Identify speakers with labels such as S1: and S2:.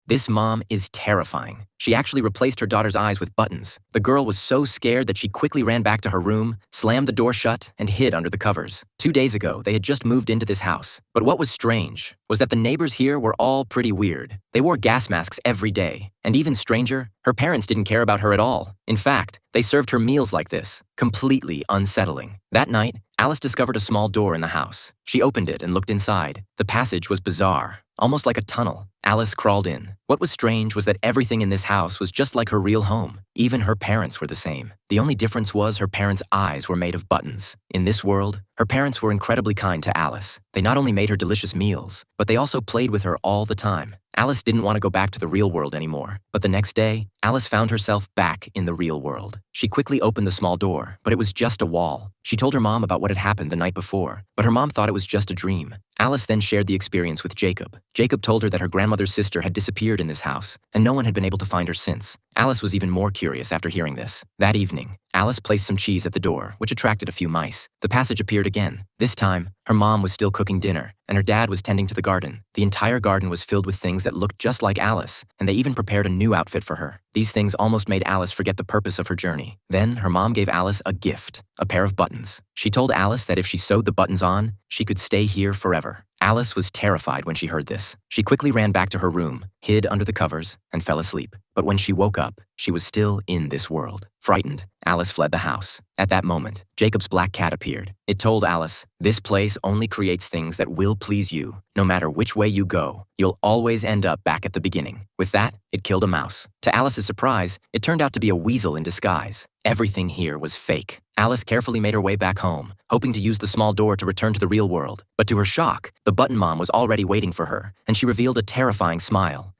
S1: This mom is terrifying. She actually replaced her daughter's eyes with buttons. The girl was so scared that she quickly ran back to her room, slammed the door shut, and hid under the covers. 2 days ago, they had just moved into this house. But what was strange was that the neighbors here were all pretty weird. They wore gas masks every day. And even stranger, her parents didn't care about her at all. In fact, they served her meals like this, completely unsettling. That night, Alice discovered a small door in the house. She opened it and looked inside. The passage was bizarre, almost like a tunnel. Alice crawled in. What was strange was that everything in this house was just like her real home. Even her parents were the same. The only difference was her parents' eyes were made of buttons. In this world, her parents were incredibly kind to Alice. They not only made her delicious meals, but they also played with her all the time. Alice didn't want to go back to the real world anymore. But the next day, Alice found herself back in the real world. She quickly opened the small door, but it was just a wall. She told her mom about what had happened the night before, but her mom thought it was just a dream. Alice then shared the experience with Jacob. Jacob told her that her grandmother's sister had disappeared in this house, and no one had been able to find her since. Alice was even more curious after hearing this. That evening, Alice placed some cheese at the door, which attracted a few mice. The passage appeared again. This time, her mom was still cooking dinner, and her dad was tending to the garden. The entire garden was filled with things that looked just like Alice, and they even prepared a new outfit for her. These things almost made Alice forget the purpose of her journey. Then, her mom gave Alice a gift, a pair of buttons. She told Alice that if she sewed the buttons on, she could stay here forever. Alice was terrified when she heard this. She quickly ran back to her room, hid under the covers, and fell asleep. But when she woke up, she was still in this world. Frightened, Alice fled the house. At that moment, Jacob's black cat appeared. It told Alice, "This place only creates things that will please you. No matter which way you go, you'll always end up back at the beginning." With that, it killed a mouse. To Alice's surprise, it turned out to be a weasel in disguise. Everything here was fake. Alice carefully made her way back home, hoping to use the small door to return to the real world. But to her shock, the button mom was already waiting for her, and she revealed a terrifying smile.